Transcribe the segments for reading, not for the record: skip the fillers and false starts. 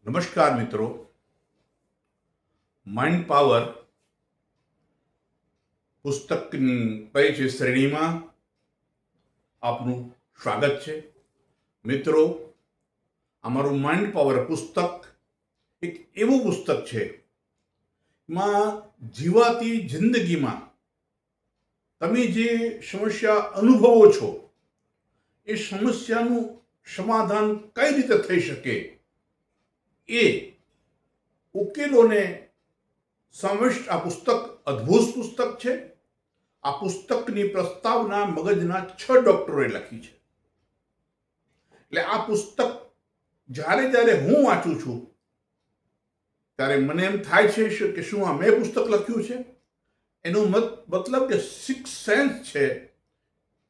નમસ્કાર મિત્રો, mind power પુસ્તકની પરિચય શ્રેણીમાં આપનું સ્વાગત છે. મિત્રો, અમારું માઇન્ડ પાવર પુસ્તક એક એવું પુસ્તક છે માં જીવાતી જિંદગીમાં તમે જે સમસ્યા અનુભવો છો એ સમસ્યાનું સમાધાન કઈ રીતે થઈ શકે એ ઉકેલોને સમાવિષ્ટ આ પુસ્તક અદ્ભુત પુસ્તક છે. આ પુસ્તકની પ્રસ્તાવના મગજના 6 ડોક્ટરોએ લખી છે. એટલે આ પુસ્તક જ્યારે હું વાંચું છું ત્યારે મને એમ થાય છે કે શું આ મેં પુસ્તક લખ્યું છે. એનો મતલબ કે સિક્સ સેન્સ છે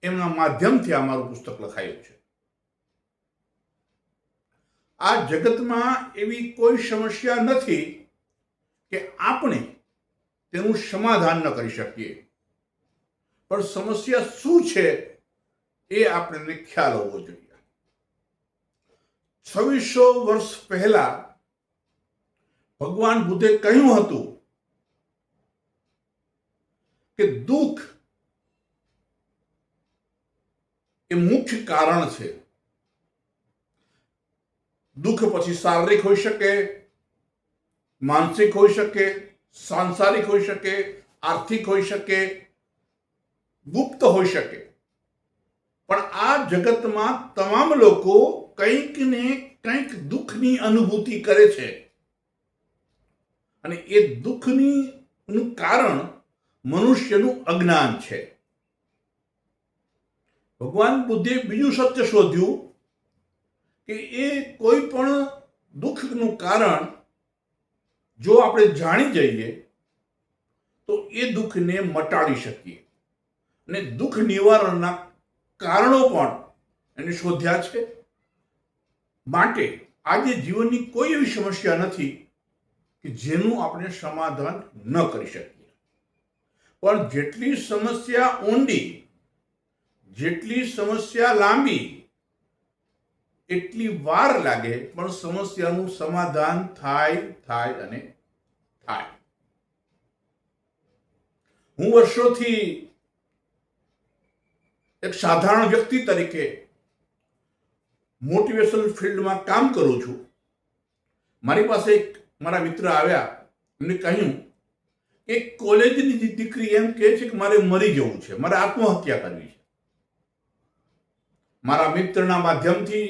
એમના માધ્યમથી આ મારું પુસ્તક લખાયું છે. આ જગતમાં એવી કોઈ સમસ્યા નથી કે આપણે તેનું સમાધાન ન કરી શકીએ, પણ સમસ્યા શું છે એ આપણને ખ્યાલ હોવો જોઈએ. 2600 વર્ષ પહેલા ભગવાન બુદ્ધે કહ્યું હતું કે દુઃખ એ મુખ્ય કારણ છે. દુઃખ પછી શારીરિક હોઈ શકે, માનસિક હોઈ શકે, સાંસારિક હોઈ શકે, આર્થિક હોઈ શકે, ગુપ્ત હોઈ શકે, પણ આ જગતમાં તમામ લોકો કંઈક ને કંઈક દુઃખની અનુભૂતિ કરે છે અને એ દુઃખનું કારણ મનુષ્યનું અજ્ઞાન છે. ભગવાન બુદ્ધે બીજું સત્ય શોધ્યું કે એ કોઈ પણ દુઃખનું કારણ જો આપણે જાણી જઈએ તો એ દુઃખને મટાડી શકીએ અને દુઃખ નિવારણના કારણો પણ એને શોધ્યા છે. માટે આજે જીવનની કોઈ એવી સમસ્યા નથી કે જેનું આપણે સમાધાન ન કરી શકીએ, પણ જેટલી સમસ્યા ઊંડી, જેટલી સમસ્યા લાંબી, એટલી વાર લાગે પણ સમસ્યાનું સમાધાન થાય અને થાય. હું વર્ષોથી એક સાધારણ વ્યક્તિ તરીકે મોટિવેશનલ ફિલ્ડમાં કામ કરું છું. મારી પાસે એક મારા મિત્ર આવ્યા, એમને કહ્યું કે કોલેજની દીકરી એમ કહે છે કે મારે મરી જવું છે, મારે આત્મહત્યા કરવી છે. મારા મિત્રના માધ્યમથી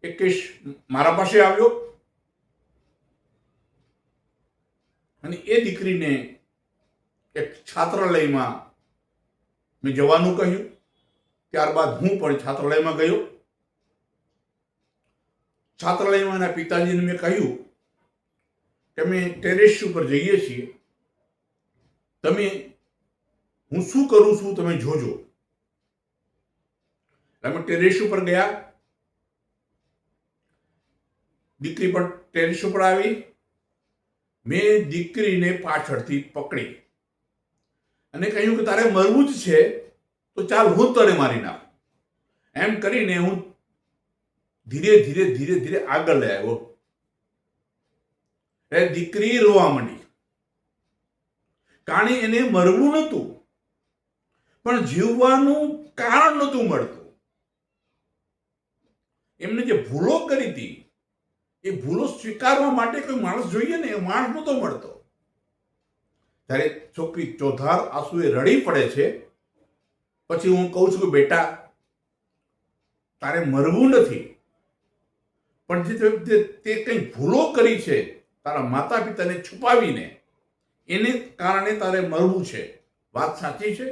એક કેસ મારા પાસે આવ્યો અને એ દીકરીને એક છાત્રાલયમાં મેં જવાનું કહ્યું. ત્યારબાદ હું પણ છાત્રાલયમાં ગયો. છાત્રાલયમાં એના પિતાજીને મેં કહ્યું કે અમે ટેરેસ ઉપર જઈએ છીએ, હું શું કરું છું તમે જોજો. અમે ટેરેસ ઉપર ગયા. દીકરી પણ ટેરેસ ઉપર આવી. મેં દીકરીને પાછળથી પકડી અને કહ્યું કે તારે મરવું જ છે તો ચાલ હું તને મારી નાખું. એમ કરીને હું ધીરે ધીરે આગળ લઈ આવ્યો. એ દીકરી રોવા માંડી, કારણ એને મરવું નહોતું પણ જીવવાનું કારણ નહોતું મળતું. એમને જે ભૂલો કરી હતી એ ભૂલો સ્વીકારવા માટે કોઈ માણસ જોઈએ ને, એ માણસ નહોતો મળતો. ત્યારે છોકરી ચોધાર આંસુએ રડી પડે છે. પછી હું કહું છું કે બેટા, તારે મરવું નથી, પણ જે તે કંઈ ભૂલો કરી છે તારા માતા પિતાને છુપાવીને, એને કારણે તારે મરવું છે. વાત સાચી છે?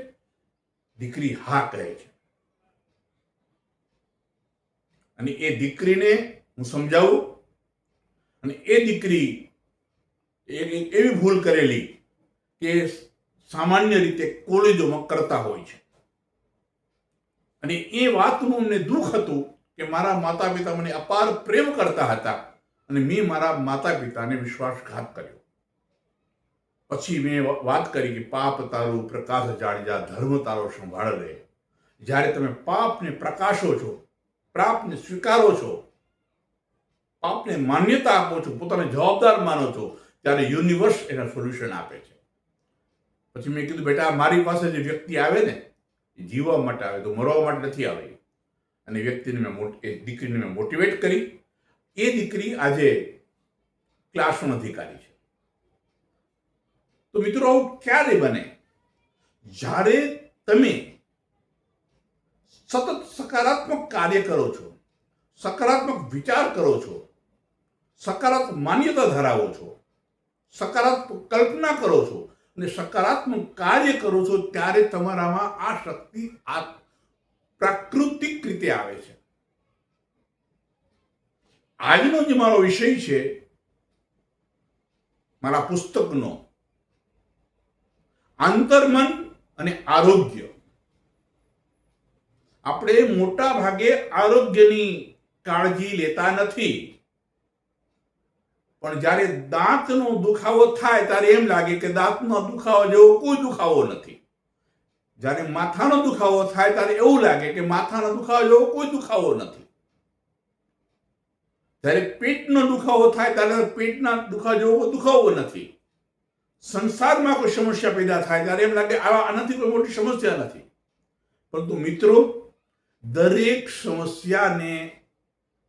દીકરી હા કહે છે. અને એ દીકરીને હું સમજાવું, અને એ દીકરી એવી ભૂલ કરેલી કે સામાન્ય રીતે કોલેજોમાં કરતા હોય છે. અને એ વાતનું અમને દુઃખ હતું કે મારા માતા પિતા મને અપાર પ્રેમ કરતા હતા અને મેં મારા માતા પિતાને વિશ્વાસઘાત કર્યો. પછી મેં વાત કરી કે પાપ તારું પ્રકાશ જાળજા, ધર્મ તારો સંભાળ લે. જ્યારે તમે પાપને પ્રકાશો છો, પાપને સ્વીકારો છો, આપને માન્યતા આપો છો, પોતાને જવાબદાર માનો છો, ત્યારે યુનિવર્સ એના સોલ્યુશન આપે છે. પછી મેં કીધું, બેટા મારી પાસે જે વ્યક્તિ આવે ને એ જીવવા માટે આવે, તો મરવા માટે નથી આવે. અને વ્યક્તિને એ દીકરીને મેં મોટિવેટ કરી. એ દીકરી આજે ક્લાસનો અધિકારી છે. તો મિત્રો, આવું ક્યારે બને? જ્યારે તમે સતત સકારાત્મક કાર્ય કરો છો, સકારાત્મક વિચાર કરો છો, સકારાત્મક માન્યતા ધરાવો છો, સકારાત્મક કલ્પના કરો છો અને સકારાત્મક કાર્ય કરો છો, ત્યારે તમારામાં આ શક્તિ પ્રાકૃતિક રીતે આવે છે. આજનો જે મારો વિષય છે, મારા પુસ્તકનો, આંતરમન અને આરોગ્ય. આપણે મોટા ભાગે આરોગ્યની કાળજી લેતા નથી, પણ જ્યારે દાંતનો દુખાવો થાય ત્યારે એમ લાગે કે દાંતનો દુખાવો જેવો કોઈ દુખાવો નથી. જ્યારે માથાનો દુખાવો થાય ત્યારે એવું લાગે કે માથાનો દુખાવો જેવો કોઈ દુખાવો નથી. જ્યારે પેટનો દુખાવો થાય ત્યારે પેટના દુખાવો જેવો કોઈ દુખાવો નથી. સંસારમાં કોઈ સમસ્યા પેદા થાય ત્યારે એમ લાગે આનાથી કોઈ મોટી સમસ્યા નથી. પરંતુ મિત્રો, દરેક સમસ્યાને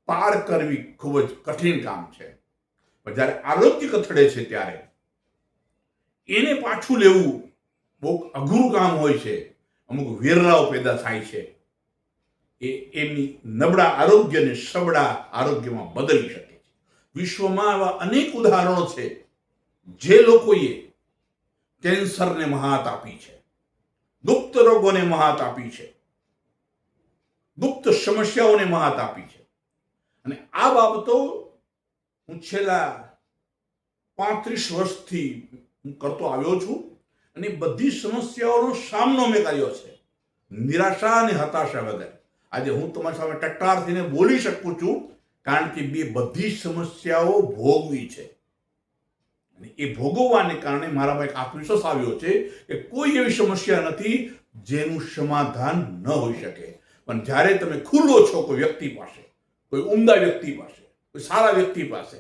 પાર કરવી ખૂબ જ કઠિન કામ છે. પણ જ્યારે આરોગ્ય કથળે છે ત્યારે એને પાછું લેવું બહુ અઘરું કામ હોય છે. અમુક વેરરાઓ પેદા થાય છે. એ એમની નબળા આરોગ્યને સબળા આરોગ્યમાં બદલી શકે છે. વિશ્વમાં આવા અનેક ઉદાહરણો છે જે લોકોએ કેન્સરને મહાત આપી છે, ગુપ્ત રોગોને મહાત આપી છે, ગુપ્ત સમસ્યાઓને મહાત આપી છે. અને આ બાબતો હું છેલ્લા 35 વર્ષથી કરતો આવ્યો છું અને બધી સમસ્યાઓનો સામનો મેં કર્યો છે, નિરાશા અને હતાશા વગર. આજે હું તમારી સામે ટટ્ટાર થઈને બોલી શકું છું, કારણ કે બધી સમસ્યાઓ ભોગવી છે. અને એ ભોગવવાને કારણે મારામાં એક આત્મવિશ્વાસ આવ્યો છે કે કોઈ એવી સમસ્યા નથી જેનું સમાધાન ન હોઈ શકે. પણ જ્યારે તમે ખુલ્લો છો કોઈ વ્યક્તિ પાસે, કોઈ ઉમદા વ્યક્તિ પાસે, કોઈ સારા વ્યક્તિ પાસે,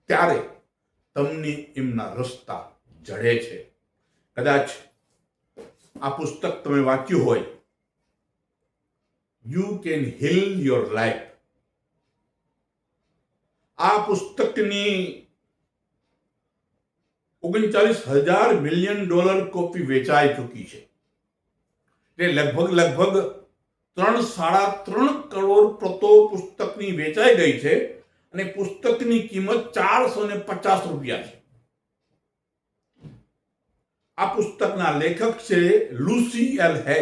ત્યારે તમને એમના રસ્તા જડે છે. કદાચ આ પુસ્તક તમે વાંચ્યું હોય, you can heel your life. આ પુસ્તકની 39,000 મિલિયન ડોલર કોપી વેચાઈ ચૂકી છે. એટલે લગભગ 3-3.5 કરોડ પ્રતો પુસ્તકની વેચાઈ ગઈ છે અને પુસ્તકની કિંમત 450 રૂપિયા છે. આ પુસ્તકના લેખક છે લુસી એલ હે.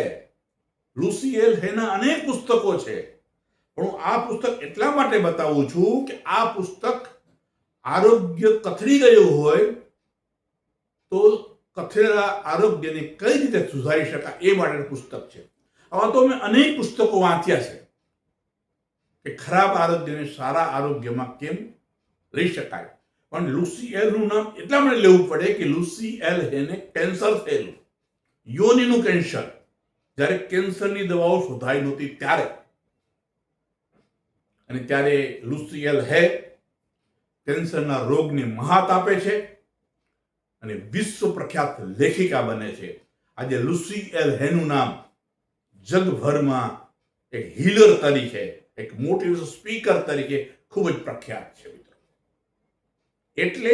લુસી એલ હેના અનેક પુસ્તકો છે, પણ હું આ પુસ્તક એટલા માટે બતાવું છું કે આ પુસ્તક આરોગ્ય કથળી ગયું હોય તો કથળેલા આરોગ્યને કઈ રીતે સુધારી શકાય એ માટેનું પુસ્તક છે. આવા તો મેં અનેક પુસ્તકો વાંચ્યા છે કે ખરાબ આરોગ્યને સારા આરોગ્યમાં કેમ લઈ શકાય. પણ લુસી એલનું નામ એટલા માટે લેવું પડે કે લુસી એલ હેને કેન્સર થયેલું, યોનિનું કેન્સર. જ્યારે કેન્સરની દવાઓ શોધાઈ નહોતી ત્યારે, અને ત્યારે લુસી એલ હે કેન્સરના રોગને મહાત આપે છે અને વિશ્વ પ્રખ્યાત લેખિકા બને છે. આજે લુસી એલ હેનું નામ જગભરમાં એક હીલર તરીકે, એક મોટિવેશન સ્પીકર તરીકે ખૂબ જ પ્રખ્યાત છે. મિત્રો, એટલે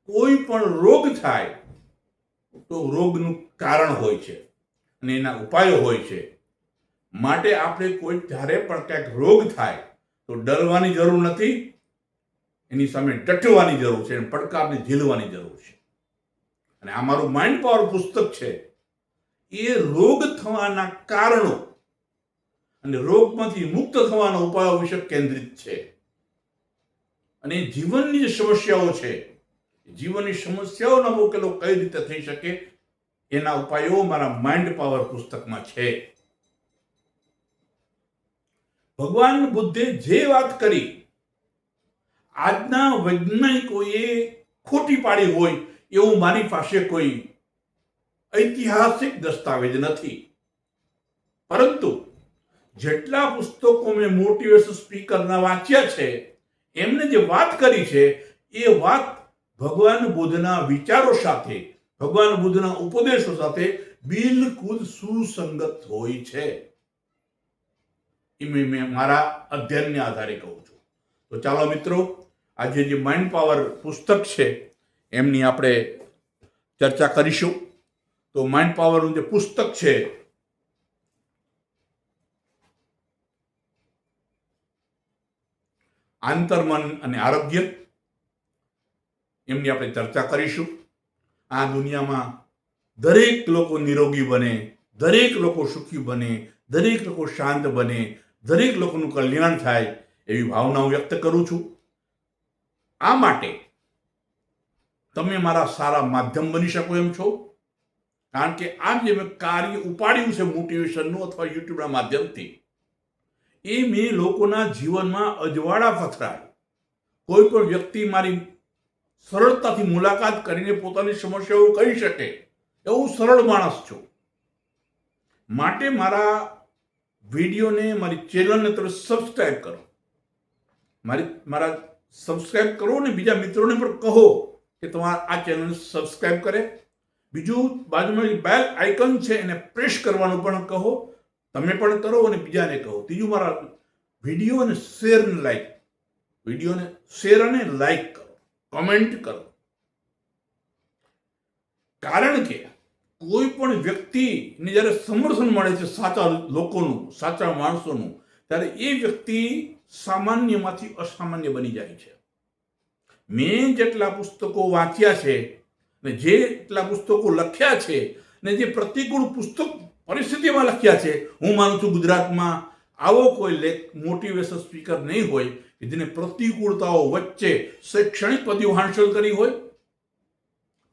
કોઈ પણ રોગ થાય તો રોગનું કારણ હોય છે અને એના ઉપાયો હોય છે. માટે આપણે કોઈ જ્યારે પણ ક્યાંક રોગ થાય તો ડરવાની જરૂર નથી, એની સામે ડટવાની જરૂર છે, પડકારને ઝીલવાની જરૂર છે. અને આ મારું માઇન્ડ પાવર પુસ્તક છે એ રોગ થવાના કારણો અને રોગમાંથી મુક્ત થવાના ઉપાયો વિશે કેન્દ્રિત છે. અને જીવનની જે સમસ્યાઓ છે, જીવનની સમસ્યાઓના ઉકેલો કઈ રીતે થઈ શકે એના ઉપાયો મારા માઇન્ડ પાવર પુસ્તકમાં છે. ભગવાન બુદ્ધે જે વાત કરી આજના વૈજ્ઞાનિકોએ ખોટી પાડી હોય એવું મારી પાસે કોઈ ઐતિહાસિક દસ્તાવેજ નથી. પરંતુ જેટલા પુસ્તકો મેં મોટિવેશન સ્પીકરના વાંચ્યા છે, એમને જે વાત કરી છે એ વાત ભગવાન બુદ્ધના વિચારો સાથે, ભગવાન બુદ્ધના ઉપદેશો સાથે બિલકુલ સુસંગત હોય છે. એ મેં મારા અધ્યયનને આધારે કહું છું. તો ચાલો મિત્રો, આજે જે માઇન્ડ પાવર પુસ્તક છે એમની આપણે ચર્ચા કરીશું. તો માઇન્ડ પાવરનું જે પુસ્તક છે આંતરમન અને આરોગ્ય, એમની આપણે ચર્ચા કરીશું. આ દુનિયામાં દરેક લોકો નિરોગી બને, દરેક લોકો સુખી બને, દરેક લોકો શાંત બને, દરેક લોકોનું કલ્યાણ થાય એવી ભાવના હું વ્યક્ત કરું છું. આ માટે તમે મારા સારા માધ્યમ બની શકો એમ છો, કારણ કે આ જે મેં કાર્ય ઉપાડ્યું છે મોટિવેશનનું અથવા યુટ્યુબના માધ્યમથી, એ મેં લોકોના જીવનમાં અજવાળા પથરાય. કોઈ પણ વ્યક્તિ મારી સરળતાથી મુલાકાત કરીને પોતાની સમસ્યાઓ કહી શકે એવું સરળ માણસ છું. માટે મારા વિડીયોને, મારી ચેનલને તમે સબસ્ક્રાઈબ કરો, મારા સબસ્ક્રાઈબ કરો ને બીજા મિત્રોને પણ કહો કે તમારા આ ચેનલને સબસ્ક્રાઈબ કરે. બીજું બાજુમાં બેલ આઇકન છે એને પ્રેસ કરવાનું પણ કહો, તમે પણ કરો અને બીજાને કહો. ત્રીજું, મારા વિડીયોને શેર અને લાઈક, વિડીયોને શેર અને લાઈક કરો, કમેન્ટ કરો. કારણ કે કોઈ પણ વ્યક્તિને જ્યારે સમર્થન મળે છે સાચા લોકોનું, સાચા માણસોનું, ત્યારે એ વ્યક્તિ સામાન્યમાંથી અસામાન્ય બની જાય છે. મેં જેટલા પુસ્તકો વાંચ્યા છે ને જેટલા પુસ્તકો લખ્યા છે ને જે પ્રતિકૂળ પુસ્તક પરિસ્થિતિમાં લખ્યા છે, હું માનું છું ગુજરાતમાં આવો કોઈ મોટિવેશન સ્પીકર નહીં હોય કે જેને પ્રતિકૂળતાઓ વચ્ચે શૈક્ષણિક પદવીઓ હાંસલ કરી હોય,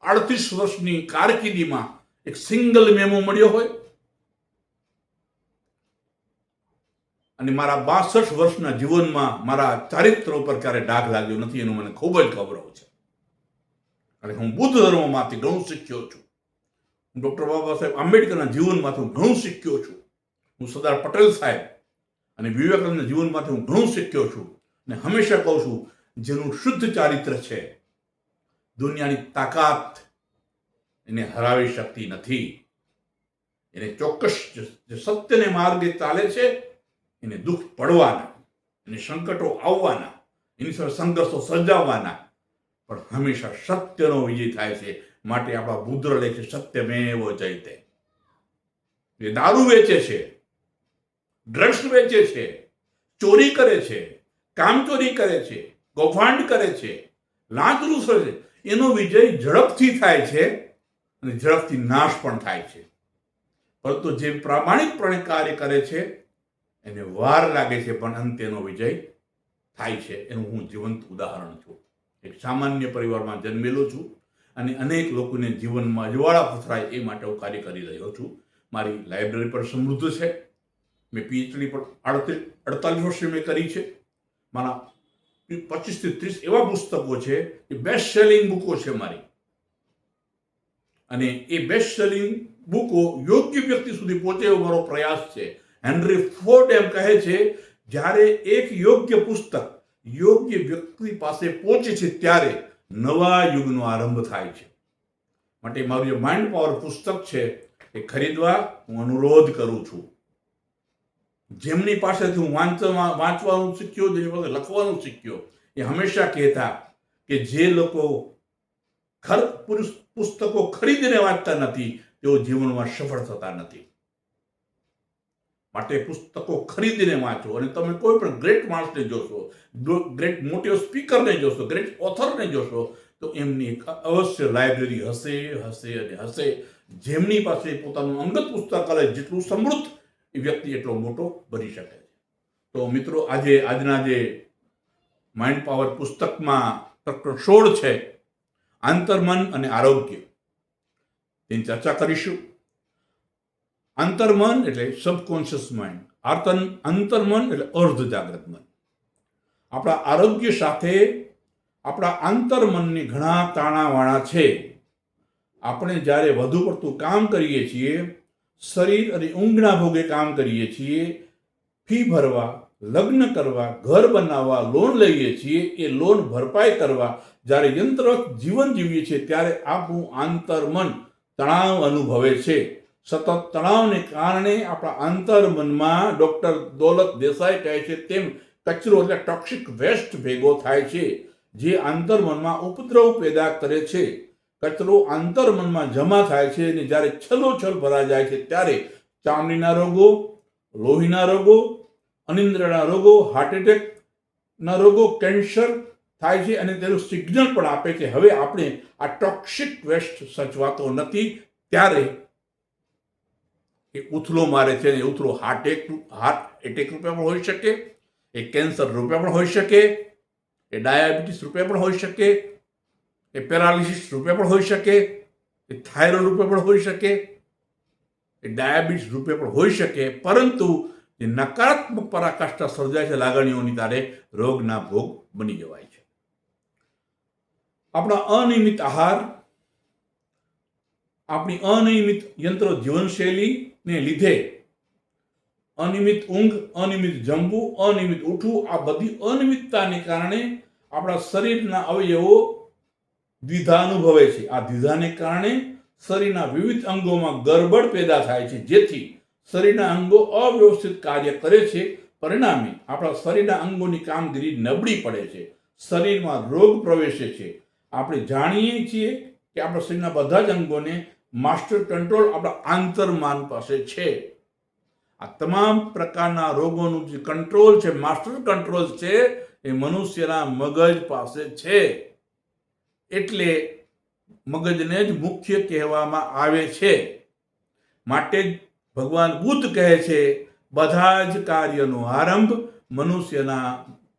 38 વર્ષની કારકિર્દીમાં એક સિંગલ મેમો મળ્યો હોય, અને મારા 62 વર્ષના જીવનમાં મારા ચારિત્ર ઉપર ક્યારે ડાઘ લાગ્યો નથી, એનું મને ખૂબ જ ગૌરવ છે. અને હું બુદ્ધ ધર્મમાંથી ઘણું શીખ્યો છું. હું ડૉક્ટર બાબા સાહેબ આંબેડકરના જીવનમાંથી હું ઘણું શીખ્યો છું. હું સરદાર પટેલ સાહેબ અને વિવેકાનંદના જીવનમાંથી હું ઘણું શીખ્યો છું. અને હંમેશા કહું છું, જેનું શુદ્ધ ચારિત્ર છે, દુનિયાની તાકાત એને હરાવી શકતી નથી. એને ચોક્કસ જે સત્યને માર્ગે ચાલે છે એને દુઃખ પડવાના, એને સંકટો આવવાના, એની સાથે સંઘર્ષો સર્જાવવાના, પણ હંમેશા સત્યનો વિજય થાય છે. માટે આપણા બુદ્ધ લે છે સત્યમેવ જયતે. એ દારૂ વેચે છે, ડ્રગ્સ વેચે છે, ચોરી કરે છે, કામચોરી કરે છે, કૌભાંડ કરે છે, લાંચ રૂસે છે, એનો વિજય ઝડપથી થાય છે અને ઝડપથી નાશ પણ થાય છે. પરંતુ જે પ્રામાણિકપણે કાર્ય કરે છે એને વાર લાગે છે, પણ અંતે એનો વિજય થાય છે. એનું હું જીવંત ઉદાહરણ છું. એક સામાન્ય પરિવારમાં જન્મેલો છું અને અનેક લોકોને જીવનમાં અજવાળા પથરાય એ માટે હું કાર્ય કરી રહ્યો છું. મારી લાઇબ્રેરી પણ સમૃદ્ધ છે. મેં પીએચડી પણ 48 વર્ષે મેં કરી છે. મારા 25 થી 30 એવા પુસ્તકો છે એ બેસ્ટ સેલિંગ બુકો છે મારી. અને એ બેસ્ટ સેલિંગ બુકો યોગ્ય વ્યક્તિ સુધી પહોંચે એવો મારો પ્રયાસ છે. હેનરી ફોર્ડ એમ કહે છે, જ્યારે એક યોગ્ય પુસ્તક યોગ્ય વ્યક્તિ પાસે પહોંચે છે ત્યારે નવા યુગનો આરંભ થાય છે. માટે મારું જે માઇન્ડ પાવર પુસ્તક છે એ ખરીદવા હું અનુરોધ કરું છું. જેમની પાસેથી હું વાંચવાનું શીખ્યો, જેની પાસે લખવાનું શીખ્યો, એ હંમેશા કહેતા કે જે લોકો પુસ્તકો ખરીદીને વાંચતા નથી તેઓ જીવનમાં સફળ થતા નથી. માટે પુસ્તકો ખરીદીને વાંચો. અને તમે કોઈ પણ ગ્રેટ માણસને જોશો, ગ્રેટ મોટિવ સ્પીકરને જોશો, ગ્રેટ ઓથરને જોશો, તો એમની એક અવશ્ય લાઇબ્રેરી હશે હશે અને હશે. જેમની પાસે પોતાનું અંગત પુસ્તકાલય જેટલું સમૃદ્ધ, એ વ્યક્તિ એટલો મોટો બની શકે છે. તો મિત્રો, આજના જે માઇન્ડ પાવર પુસ્તકમાં પ્રકરણ 16 છે, આંતરમન અને આરોગ્ય, તેની ચર્ચા કરીશું. આંતરમન એટલે સબકોન્શિયસ માઇન્ડ, અંતર્મન એટલે અર્ધ જાગ્રત મન. આપણા આરોગ્ય સાથે આપણા આંતરમનની ઘણા તાણાવાણા છે. આપણે જ્યારે વધુ પડતું કામ કરીએ છીએ, શરીર અને ઊંઘના ભોગે કામ કરીએ છીએ, ફી ભરવા, લગ્ન કરવા, ઘર બનાવવા લોન લઈએ છીએ, એ લોન ભરપાઈ કરવા જ્યારે યંત્રવત જીવન જીવીએ છીએ ત્યારે આપણું આંતરમન તણાવ અનુભવે છે. સતત તણાવને કારણે આપણા આંતરમનમાં ડોક્ટર દોલત દેસાઈ કહે છે તેમ કચરો એટલે ટોક્સિક વેસ્ટ ભેગો થાય છે, જે આંતરમનમાં ઉપદ્રવ પેદા કરે છે. કચરો આંતરમનમાં જમા થાય છે અને જ્યારે છલોછલ ભરાઈ જાય છે ત્યારે ચામડીના રોગો, લોહીના રોગો, અનિદ્રાના રોગો, હાર્ટ એટેકના રોગો, કેન્સર થાય છે અને તેનું સિગ્નલ પણ આપે છે હવે આપણે આ ટોક્સિક વેસ્ટ સચવાતો નથી. ત્યારે એ ઉથલો મારે છે અને ઉથલો હાર્ટ એટેક રૂપે પણ હોઈ શકે, એ કેન્સર રૂપે પણ હોઈ શકે, એ ડાયાબિટીસ રૂપે પણ હોઈ શકે, એ પેરાલિસિસ રૂપે પણ હોઈ શકે, એ થાઇરોઇડ રૂપે પણ હોઈ શકે, એ ડાયાબિટીસ રૂપે પણ હોઈ શકે. પરંતુ જે નકારાત્મક પરાકાષ્ઠા સર્જાય છે લાગણીઓની ત્યારે રોગના ભોગ બની જવાય છે. આપણા અનિયમિત આહાર, આપણી અનિયમિત યંત્ર જીવનશૈલીને લીધે અનિયમિત ઊંઘ, અનિયમિત જમવું, અનિયમિત ઉઠવું, આ બધી અનિયમિતતાને કારણે આપણા શરીરના અવયવો દ્વિધા અનુભવે છે. આ દ્વિધાને કારણે શરીરના વિવિધ અંગોમાં ગરબડ પેદા થાય છે, જેથી શરીરના અંગો અવ્યવસ્થિત કાર્ય કરે છે. પરિણામે આપણા શરીરના અંગોની કામગીરી નબળી પડે છે, શરીરમાં રોગ પ્રવેશે છે. આપણે જાણીએ છીએ કે આપણા શરીરના બધા જ અંગોને માસ્ટર કંટ્રોલ આપણા આંતરમન પાસે છે. આ તમામ પ્રકારના રોગોનું જે કંટ્રોલ છે, માસ્ટર કંટ્રોલ છે, એ મનુષ્યના મગજ પાસે છે. એટલે મગજને જ મુખ્ય કહેવામાં આવે છે. માટે જ ભગવાન બુદ્ધ કહે છે બધા જ કાર્યનો આરંભ મનુષ્યના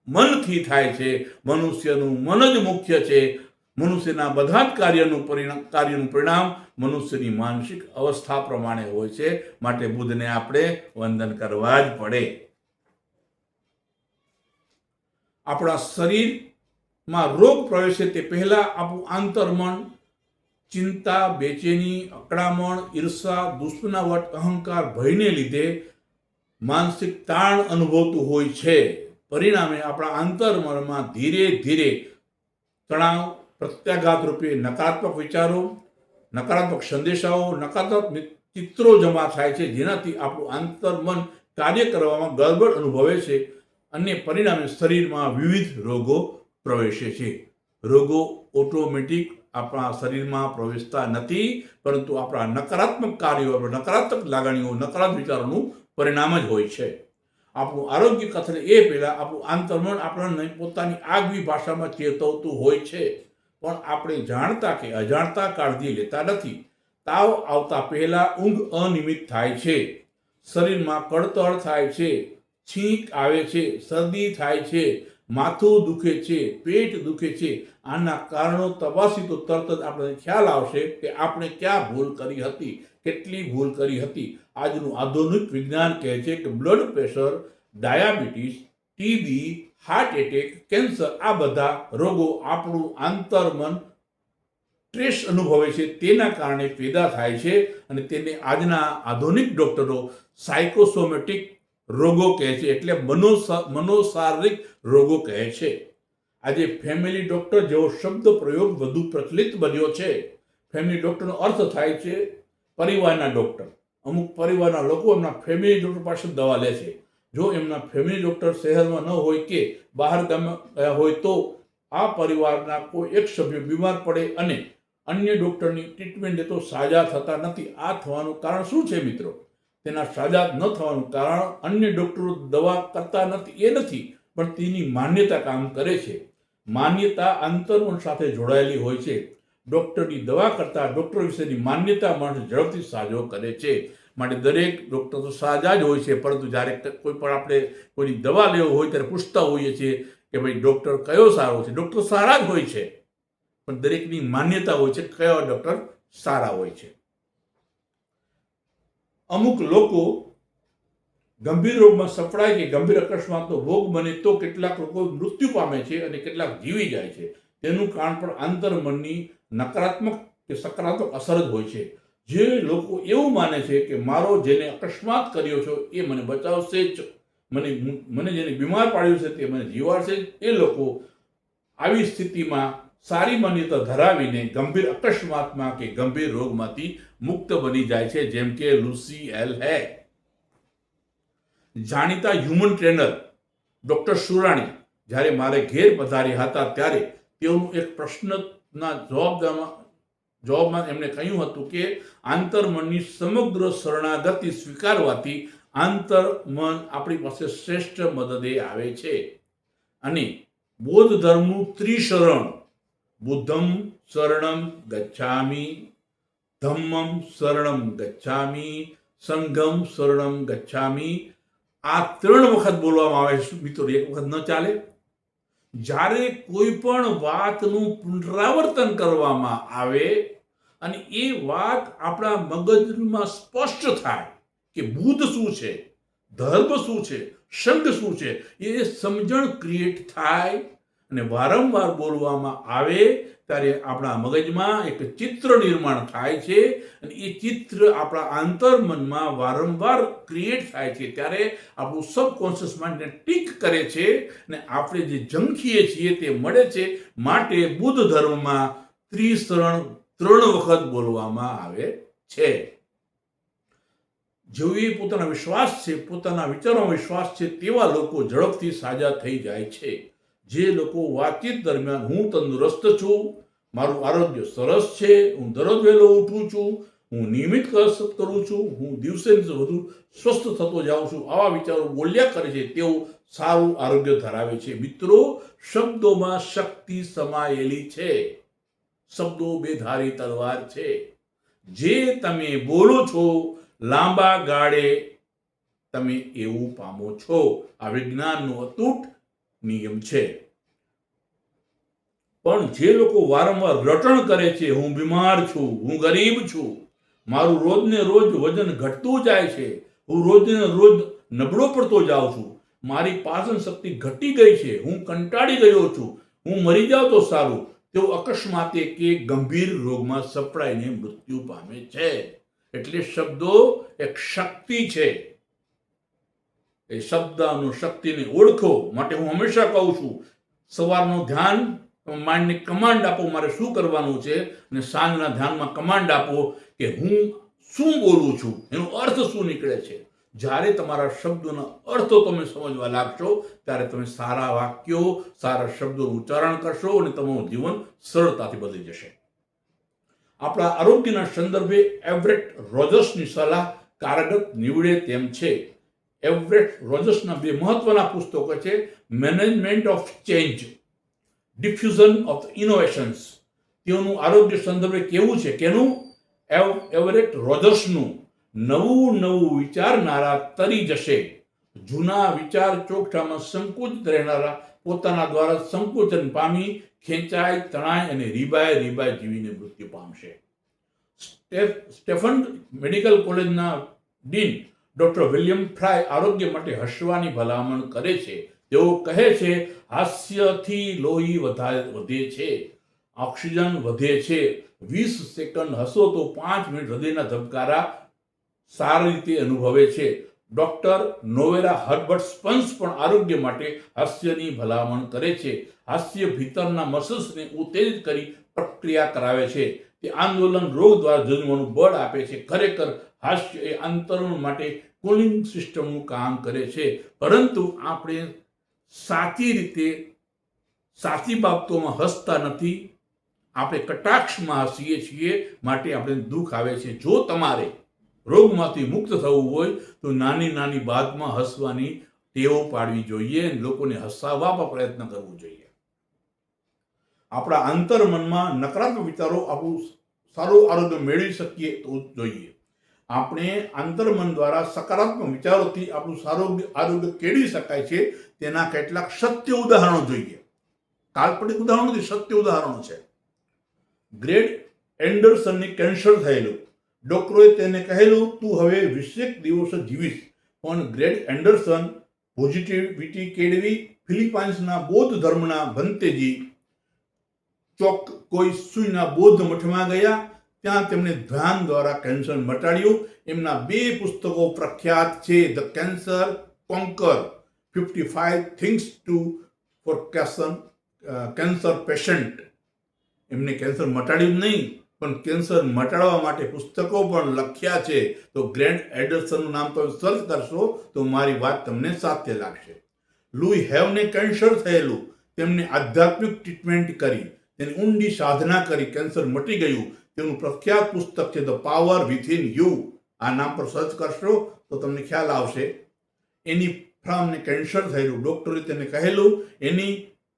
મનથી થાય છે, મનુષ્યનું મન જ મુખ્ય છે. મનુષ્યના બધા જ કાર્યનું પરિણામ મનુષ્યની માનસિક અવસ્થા પ્રમાણે હોય છે. માટે બુદ્ધને આપણે વંદન કરવા જ પડે. આપણા શરીરમાં રોગ પ્રવેશે તે પહેલા આપણું આંતરમન ચિંતા, બેચેની, અકળામણ, ઈર્ષા, દુશ્મનાવટ, અહંકાર, ભયને લીધે માનસિક તાણ અનુભવતું હોય છે. પરિણામે આપણા આંતરમનમાં ધીરે ધીરે તણાવ, પ્રત્યાઘાત રૂપે નકારાત્મક વિચારો, નકારાત્મક સંદેશાઓ, નકારાત્મક ચિત્રો જમા થાય છે, જેનાથી આપણું આંતરમન કાર્ય કરવામાં ગડબડ અનુભવે છે અને પરિણામે શરીરમાં વિવિધ રોગો પ્રવેશે છે. રોગો ઓટોમેટિક આપણા શરીરમાં પ્રવેશતા નથી, પરંતુ આપણા નકારાત્મક કાર્યો, નકારાત્મક લાગણીઓ, નકારાત્મક વિચારોનું પરિણામ જ હોય છે. આપણું આરોગ્ય કથળે એ પહેલા આપણું આંતરમન આપણને પોતાની આગવી ભાષામાં ચેતવતું હોય છે, પણ આપણે જાણતા કે અજાણતા કાળજી લેતા નથી. તાવ આવતા પહેલા ઊંઘ અનિયમિત થાય છે, શરીરમાં કળતર થાય છે, છીંક આવે છે, શરદી થાય છે, માથું દુખે છે, પેટ દુખે છે. આના કારણો તપાસી તો તરત જ આપણને ખ્યાલ આવશે કે આપણે ક્યાં ભૂલ કરી હતી, કેટલી ભૂલ કરી હતી. આજનું આધુનિક વિજ્ઞાન કહે છે કે blood pressure, diabetes, TB, heart attack, cancer, આ બધા રોગો આપણું આંતરમન સ્ટ્રેસ અનુભવે છે તેના કારણે પેદા થાય છે અને તેને આજના આધુનિક ડોક્ટરો સાયકોસોમેટિક રોગો કહે છે, એટલે મનોશારીરિક રોગો કહે છે. આજે ફેમિલી ડોક્ટર જેવો શબ્દ પ્રયોગ વધુ પ્રચલિત બન્યો છે. ફેમિલી ડોક્ટરનો અર્થ થાય છે પરિવારના ડોક્ટર. અમુક પરિવારના લોકો એમના ફેમિલી ડોક્ટર પાસે દવા લે છે. જો એમના ફેમિલી ડોક્ટર શહેરમાં ન હોય કે બહાર ગામ ગયા હોય તો આ પરિવારના કોઈ એક સભ્ય બીમાર પડે અને અન્ય ડોક્ટરની ટ્રીટમેન્ટ લેતો સાજા થતા નથી. આ થવાનું કારણ શું છે મિત્રો? તેના સાજા ન થવાનું કારણ અન્ય ડોક્ટરો દવા કરતા નથી એ નથી, પણ તેની માન્યતા કામ કરે છે. માન્યતા આંતરમન સાથે જોડાયેલી હોય છે. ડોક્ટરની દવા કરતા ડોક્ટર વિશેની માન્યતા માણસ ઝડપથી સાજો કરે છે. માટે દરેક ડોક્ટર તો સાજા જ હોય છે, પરંતુ જ્યારે કોઈ પણ આપણે કોઈની દવા લેવો હોય ત્યારે પૂછતા હોઈએ છીએ કે ભાઈ ડોક્ટર કયો સારો છે. ડોક્ટર સારા જ હોય છે, પણ દરેકની માન્યતા હોય છે કયા ડોક્ટર સારા હોય છે. અમુક લોકો ગંભીર રોગમાં સફળાય કે ગંભીર અકસ્માતનો ભોગ બને તો કેટલાક લોકો મૃત્યુ પામે છે અને કેટલાક જીવી જાય છે. તેનું કારણ પણ આંતરમનની નકારાત્મક કે સકારાત્મક અસર જ હોય છે. જે લોકો એવું માને છે કે મારો જેને અકસ્માત કર્યો છે એ મને બચાવશે જ, મને જેને બીમાર પાડ્યું છે તે મને જીવાડશે, એ લોકો આવી સ્થિતિમાં સારી માન્યતા ધરાવીને ગંભીર અકસ્માતમાં કે ગંભીર રોગમાંથી મુક્ત બની જાય છે, જેમ કે લુસી એલ હે. જાણીતા હ્યુમન ટ્રેનર ડોક્ટર સુરાણી જ્યારે મારે ઘેર પધાર્યા હતા ત્યારે તેઓનું એક પ્રશ્નના જવાબમાં એમણે કહ્યું હતું કે આંતરમનની સમગ્ર શરણાગતિ સ્વીકારવાથી આંતરમન આપણી પાસે શ્રેષ્ઠ મદદે આવે છે. અને બૌદ્ધ ધર્મનું ત્રિશરણ, બુદ્ધમ શરણમ ગચ્છામિ, ધમ્મમ શરણમ ગચ્છામિ, સંઘમ શરણમ ગચ્છામિ, આ 3 વખત બોલવામાં આવે છે મિત્રો, એક વખત ન ચાલે. જ્યારે કોઈ પણ વાતનું પુનરાવર્તન કરવામાં આવે અને એ વાત આપણા મગજમાં સ્પષ્ટ થાય કે બુદ્ધ શું છે, ધર્મ શું છે, સંઘ શું છે, એ સમજણ ક્રિએટ થાય અને વારંવાર બોલવામાં આવે ત્યારે આપણા મગજમાં એક ચિત્ર નિર્માણ થાય છે અને એ ચિત્ર આપણા આંતરમનમાં વારંવાર ક્રિએટ થાય છે. ત્યારે આપણું સબકોન્શિયસ માઇન્ડને ટીક કરે છે અને આપણે જે ઝંખીએ છીએ તે મળે છે. માટે બુદ્ધ ધર્મમાં ત્રિશરણ 3 વખત બોલવામાં આવે છે. જેવી પોતાના વિશ્વાસ છે, પોતાના વિચારોમાં વિશ્વાસ છે, તેવા લોકો ઝડપથી સાજા થઈ જાય છે. જે લોકો વાતચીત દરમિયાન હું તંદુરસ્ત છું, મારું આરોગ્ય સરસ છે, હું દરરોજ વહેલો ઉઠું છું, હું નિયમિત કસરત કરું છું, હું દિવસે વધુ સ્વસ્થ થતો જાઉં છું, આવા વિચારો બોલ્યા કરે છે, તેઓ સારું આરોગ્ય ધરાવે છે. મિત્રો, શબ્દોમાં શક્તિ સમાયેલી છે. શબ્દો બેધારી તલવાર છે. જે તમે બોલો છો લાંબા ગાળે તમે એવું પામો છો. આ વિજ્ઞાનનો અતૂટ નિયમ છે. પણ જે લોકો વારંવાર રટણ કરે છે, હું બીમાર છું, હું ગરીબ છું, મારું રોજને રોજ વજન ઘટતું જાય છે, હું રોજને રોજ નબળો પડતો જાઉં છું, મારી પાચન શક્તિ ઘટી ગઈ છે, હું કંટાળી ગયો છું, હું મરી જાઉં તો સારું, તેઓ અકસ્માતે કે ગંભીર રોગમાં સપડાઈને મૃત્યુ પામે છે. એટલે શબ્દો એક શક્તિ છે. એ શબ્દનો શક્તિને ઓળખો. માટે હું હંમેશા કહું છું, સવારનું ધ્યાન માઇન્ડને કમાન્ડ આપો મારે શું કરવાનું છે, અને સાંજના ધ્યાનમાં કમાન્ડ આપો કે હું શું બોલું છું, એનો અર્થ શું નીકળે છે. જ્યારે તમારા શબ્દોના અર્થો તમે સમજવા લાગશો ત્યારે તમે સારા વાક્યો, સારા શબ્દોનું ઉચ્ચારણ કરશો અને તમારું જીવન સરળતાથી બદલી જશે. આપણા આરોગ્યના સંદર્ભે એવરેટ રોજર્સની સલાહ કારગત નીવડે તેમ છે. એવરેટ રોજર્સના 2 મહત્વના પુસ્તકો છે, management of change, diffusion of innovations. તેઓનું આરોગ્ય સંદર્ભે કેવું છે, કેનું? એવરેટ રોજર્સનું. નવું વિચારનારા તરી જશે, જૂના વિચાર ચોકઠામાં સંકુચિત રહેનારા પોતાના દ્વારા સંકોચન પામી ખેંચાય, તણાય અને રીબાય જીવીને મૃત્યુ પામશે. સ્ટેફન મેડિકલ કોલેજના ડીન ડોક્ટર વિલિયમ ફ્રાય આરોગ્ય માટે હસવાની ભલામણ કરે છે. તેઓ કહે છે, હાસ્યથી લોહી વધે છે, ઓક્સિજન વધે છે. 20 સેકન્ડ હસો તો 5 મિનિટ હૃદયના ધબકારા સારી રીતે અનુભવે છે. ડોક્ટર નોવેરા હર્બર્ટ સ્પન્સ પણ આરોગ્ય માટે હાસ્યની ભલામણ કરે છે. હાસ્ય ભીતરના મસલ્સને ઉત્તેજિત કરી પ્રક્રિયા કરાવે છે. તે આંદોલન રોગ દ્વારા જન્મવાનું બળ આપે છે. ખરેખર હાસ્ય એ અંતરણ માટે કુલિંગ સિસ્ટમનું કામ કરે છે. પરંતુ આપણે સાચી રીતે સાચી બાબતોમાં હસતા નથી. આપણે કટાક્ષમાં હસીએ છીએ, માટે આપણે દુઃખ આવે છે. જો તમારે રોગમાંથી મુક્ત થવું હોય તો નાની બાબતમાં હસવાની ટેવ પાડવી જોઈએ અને લોકોને હસાવવા પર પ્રયત્ન કરવો જોઈએ. આપણા આંતરમનમાં નકારાત્મક વિચારો આપણું સારું આરોગ્ય મેળવી શકીએ તો જોઈએ. આપણે આંતરમન દ્વારા સકારાત્મક વિચારોથી આપણું સારું આરોગ્ય કેળવી શકાય છે. તેના કેટલાક સત્ય ઉદાહરણો જોઈએ. કાલ્પનિક ઉદાહરણો નથી, સત્ય ઉદાહરણો છે. ગ્રેડ એન્ડરસનને કેન્સર થયેલું. ડોક્ટરોએ તેને કહેલું, તું હવે 20 દિવસ જીવીશ. પણ ગ્રેડ એન્ડરસન પોઝિટિવિટી કેળવી ફિલિપાઇન્સના બૌદ્ધ ધર્મના ભંતેજી કોઈ સુઈના બૌદ્ધ મઠમાં ગયા. ત્યાં તેમણે ધ્યાન દ્વારા કેન્સર મટાડ્યું. એમના 2 પુસ્તકો પ્રખ્યાત છે, the cancer conqueror 55 things to for cancer patient. એમને કેન્સર મટાડ્યું નહીં, પણ કેન્સર મટાડવા માટે પુસ્તકો પણ લખ્યા છે. તો ગ્રેન્ટ એડર્સનનું નામ તમે સર્ચ કરશો તો મારી વાત તમને સાચે લાગશે. લુઈ હેવને કેન્સર થયેલું, તેમને આધ્યાત્મિક ટ્રીટમેન્ટ કરી, તેની ઊંડી સાધના કરી, કેન્સર મટી ગયું. તેનું પ્રખ્યાત પુસ્તક છે ધ પાવર વિથિન યુ. આ નામ પર સર્ચ કરશો તો તમને ખ્યાલ આવશે. એની ફ્રામને કેન્સર થયેલું, ડૉક્ટરે તેને કહેલું એની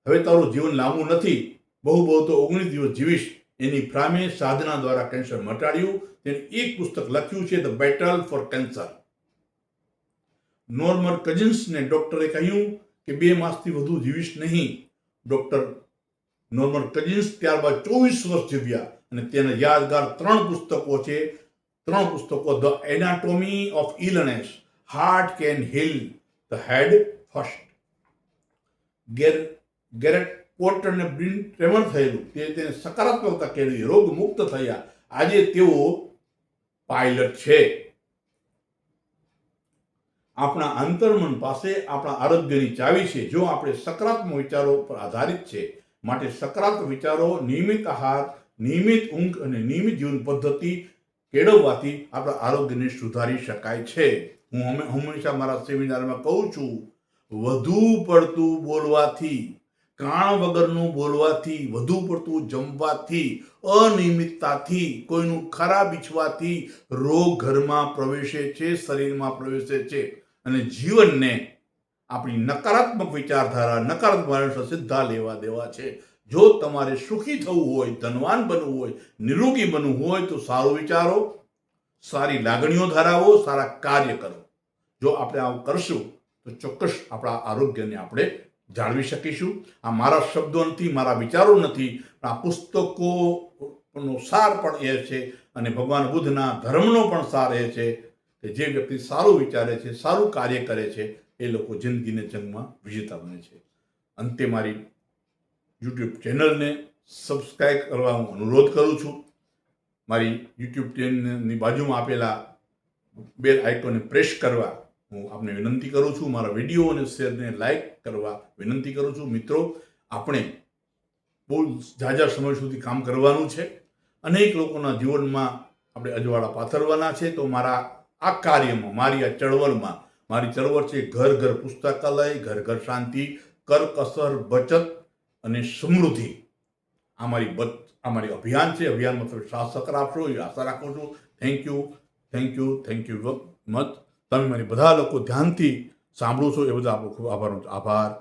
હવે તારું જીવન લાંબુ નથી, બહુ તો 19 દિવસ જીવીશ. એની ફ્રામે સાધના દ્વારા કેન્સર મટાડ્યું. તેને એક પુસ્તક લખ્યું છે the battle for cancer. Norman કજિન્સને ડૉક્ટરે કહ્યું કે 2 માસથી વધુ જીવીશ નહીં. ડૉક્ટર નોર્મન કજિન્સ ત્યારબાદ 24 વર્ષ જીવ્યા અને તેના યાદગાર 3 પુસ્તકો છે. 3 પુસ્તકો: the anatomy of illness, heart can heal the head first. Garrett પોર્ટરને બ્રેન ટ્રેમર થયેલું, તેને સકારાત્મકતા કેળવી, રોગ મુક્ત થયા. આજે તેઓ પાયલટ છે. આપણા અંતર્મન પાસે આપણા આરોગ્યની ચાવી છે. જો આપણે સકારાત્મક વિચારો પર આધારિત છે, માટે સકારાત્મક વિચારો, નિયમિત આહાર, નિયમિત ઊંઘ અને નિયમિત જીવન પદ્ધતિ કેળવવાથી આપણા આરોગ્યને સુધારી શકાય છે. હું હંમેશા મારા સેમિનારમાં કહું છું, વધુ પડતું બોલવાથી, કારણ વગરનું બોલવાથી, વધુ પડતું જમવાથી, અનિયમિતતાથી, કોઈનું ખરાબ ઈચ્છવાથી રોગ ઘરમાં પ્રવેશે છે, શરીરમાં પ્રવેશે છે અને જીવનને આપણી નકારાત્મક વિચારધારા, નકારાત્મક માણસો સીધા લેવા દેવા છે. જો તમારે સુખી થવું હોય, ધનવાન બનવું હોય, નિરોગી બનવું હોય તો સારું વિચારો, સારી લાગણીઓ ધરાવો, સારા કાર્ય કરો. જો આપણે આવું કરશું તો ચોક્કસ આપણા આરોગ્યને આપણે જાળવી શકીશું. આ મારા શબ્દો નથી, મારા વિચારો નથી, આ પુસ્તકોનો સાર પણ એ છે અને ભગવાન બુદ્ધના ધર્મનો પણ સાર એ છે કે જે વ્યક્તિ સારું વિચારે છે, સારું કાર્ય કરે છે, એ લોકો જિંદગીને જંગમાં વિજેતા બને છે. અંતે મારી યુટ્યુબ ચેનલને સબસ્ક્રાઈબ કરવા હું અનુરોધ કરું છું. મારી યુટ્યુબ ચેનલની બાજુમાં આપેલા બેલ આઇકોનને પ્રેસ કરવા હું આપને વિનંતી કરું છું. મારા વિડીયો અને શેરને લાઈક કરવા વિનંતી કરું છું. મિત્રો, આપણે બહુ ઝાઝા સમય સુધી કામ કરવાનું છે. અનેક લોકોના જીવનમાં આપણે અજવાળા પાથરવાના છે. તો મારા આ કાર્યમાં, મારી આ ચળવળમાં, મારી ચળવળ છે ઘર ઘર પુસ્તકાલય, ઘર ઘર શાંતિ, કરકસર, બચત અને સમૃદ્ધિ. આ મારી અભિયાન છે. અભિયાનમાં તમે સાથ સહકાર આપશો એ આશા રાખું છું. Thank you much. તમે મારી બધા લોકો ધ્યાનથી સાંભળો છો એ બધા આપણો ખૂબ આભાર.